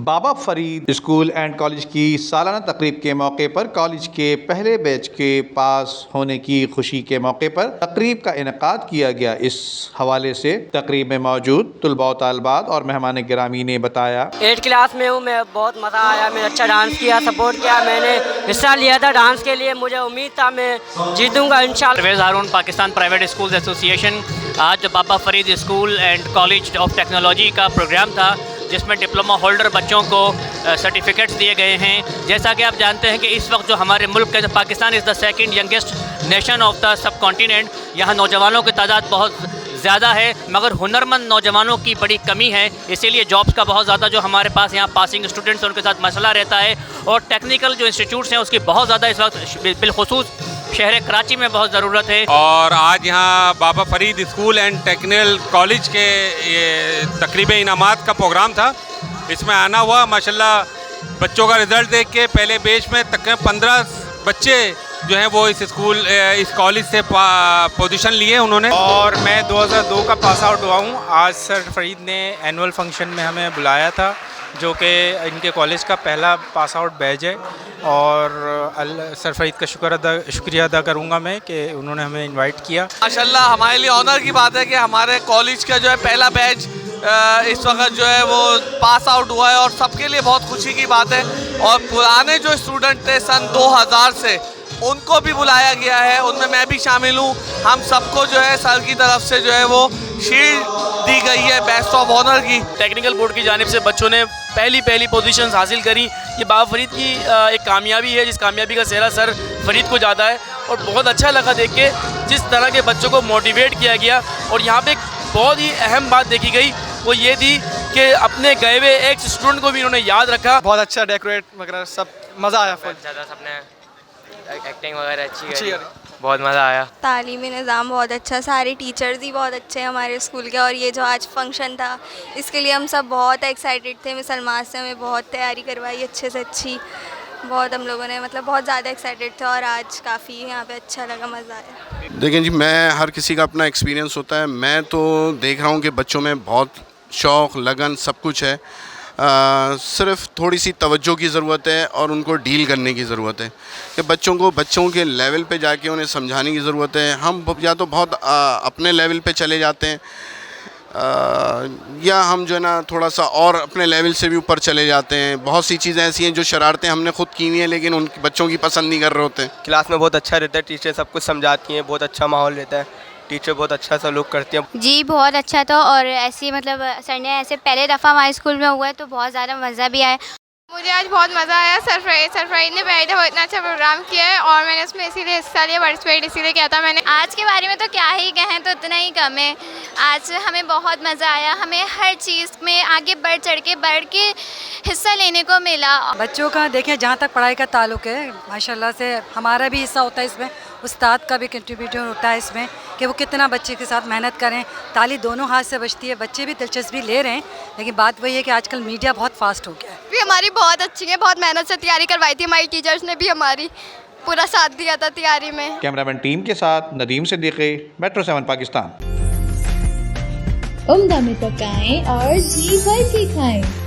Baba Farid school and college की सालाना तकरीब के मौके पर कॉलेज के पहले बैच के पास होने की खुशी के मौके पर तकरीब का इनेकाद किया गया। इस हवाले से तकरीब में मौजूद तुलबा व तालिबात और मेहमान गिरामी ने बताया, 8 क्लास में हूँ मैं, बहुत मज़ा आया, मैंने अच्छा डांस किया, सपोर्ट किया, मैंने हिस्सा लिया था डांस के लिए, मुझे उम्मीद था मैं जीतूंगा इंशाल्लाह। Parvez Haroon, Pakistan private schools association. आज Baba Farid school and college of technology का प्रोग्राम था जिसमें डिप्लोमा होल्डर बच्चों को सर्टिफिकेट्स दिए गए हैं। जैसा कि आप जानते हैं कि इस वक्त जो हमारे मुल्क का Pakistan is the second youngest nation of the sub continent, यहाँ नौजवानों की तादाद बहुत ज़्यादा है मगर हुनरमंद नौजवानों की बड़ी कमी है। इसीलिए जॉब्स का बहुत ज़्यादा जो हमारे पास यहाँ पासिंग स्टूडेंट्स हैं उनके साथ मसला रहता है और टेक्निकल जो इंस्टीट्यूट्स हैं उसकी बहुत ज़्यादा इस वक्त बिलखुसूस शहर कराची में बहुत ज़रूरत है। और आज यहाँ Baba Farid school and technical college के ये तकरीब इनामात का प्रोग्राम था। इसमें आना हुआ, माशाल्लाह बच्चों का रिज़ल्ट देख के पहले बैच में तकरीबन 15 बच्चे जो हैं वो इस कॉलेज से पोजीशन लिए उन्होंने। और मैं 2002 का पास आउट हुआ हूँ। आज सर फरीद ने एनुअल फंक्शन में हमें बुलाया था जो कि इनके कॉलेज का पहला पास आउट बैच है और सर फरीद का शुक्रिया अदा करूँगा मैं कि उन्होंने हमें इनवाइट किया। माशाल्लाह हमारे लिए ऑनर की बात है कि हमारे कॉलेज का जो है पहला बैच इस वक्त जो है वो पास आउट हुआ है और सबके लिए बहुत खुशी की बात है। और पुराने जो स्टूडेंट थे सन 2000 से उनको भी बुलाया गया है, उनमें मैं भी शामिल हूँ। हम सबको जो है सर की तरफ से जो है वो शील्ड दी गई है बेस्ट ऑफ ऑनर की। टेक्निकल बोर्ड की जानिब से बच्चों ने पहली पोजीशंस हासिल करी। ये बाबा फरीद की एक कामयाबी है जिस कामयाबी का सेहरा सर फरीद को जाता है और बहुत अच्छा लगा देख के जिस तरह के बच्चों को मोटिवेट किया गया। और यहाँ पे एक बहुत ही अहम बात देखी गई वो ये थी कि अपने गए हुए एक स्टूडेंट को भी इन्होंने याद रखा। बहुत अच्छा डेकोरेट वगैरह सब मज़ा आया। सबने एक्टिंग वगैरह अच्छी करी, बहुत मज़ा आया। तालीमी निज़ाम बहुत अच्छा, सारे टीचर्स ही बहुत अच्छे हैं हमारे स्कूल के। और ये जो आज फंक्शन था इसके लिए हम सब बहुत एक्साइटेड थे। मिस अलमास से हमें बहुत तैयारी करवाई अच्छे से अच्छी, बहुत हम लोगों ने मतलब बहुत ज़्यादा एक्साइटेड थे और आज काफ़ी यहाँ पे अच्छा लगा, मज़ा आया। देखें जी, मैं हर किसी का अपना एक्सपीरियंस होता है। मैं तो देख रहा हूँ कि बच्चों में बहुत शौक़ लगन सब कुछ है, सिर्फ थोड़ी सी तवज्जो की ज़रूरत है और उनको डील करने की ज़रूरत है कि बच्चों के लेवल पे जाके उन्हें समझाने की ज़रूरत है। हम या तो बहुत अपने लेवल पे चले जाते हैं या हम जो है ना थोड़ा सा और अपने लेवल से भी ऊपर चले जाते हैं। बहुत सी चीज़ें ऐसी हैं जो शरारतें हमने खुद की हुई हैं लेकिन उन बच्चों की पसंद नहीं कर रहे होते। क्लास में बहुत अच्छा रहता है, टीचर सब कुछ समझाती हैं, बहुत अच्छा माहौल रहता है, टीचर बहुत अच्छा सलूक करती हैं। जी बहुत अच्छा था और ऐसी मतलब सर ने ऐसे पहले दफ़ा हमारे स्कूल में हुआ है तो बहुत ज़्यादा मज़ा भी आया। मुझे आज बहुत मज़ा आया। सर फरीद ने पहले तो इतना अच्छा प्रोग्राम किया है और मैंने उसमें इसीलिए हिस्सा लिया, पार्टिसिपेट इसीलिए किया था मैंने। आज के बारे में तो क्या ही कहें, तो इतना ही कम है। आज हमें बहुत मज़ा आया, हमें हर चीज़ में आगे बढ़ के हिस्सा लेने को मिला। बच्चों का देखें जहाँ तक पढ़ाई का ताल्लुक़ है माशाल्लाह से हमारा भी हिस्सा होता है इसमें, उस्ताद का भी कंट्रीब्यूटर होता है इसमें कि वो कितना बच्चे के साथ मेहनत करें। ताली दोनों हाथ से बजती है, बच्चे भी दिलचस्पी ले रहे हैं लेकिन बात वही है कि आजकल मीडिया बहुत फास्ट हो गया है। भी हमारी बहुत अच्छी है, बहुत मेहनत से तैयारी करवाई थी, हमारी टीचर्स ने भी हमारी पूरा साथ दिया था तैयारी में। कैमरामैन टीम के साथ नदीम सिद्दीकी, मेट्रो 7 पाकिस्तान। उम्दा में पकाएं और जी भर के खाएं।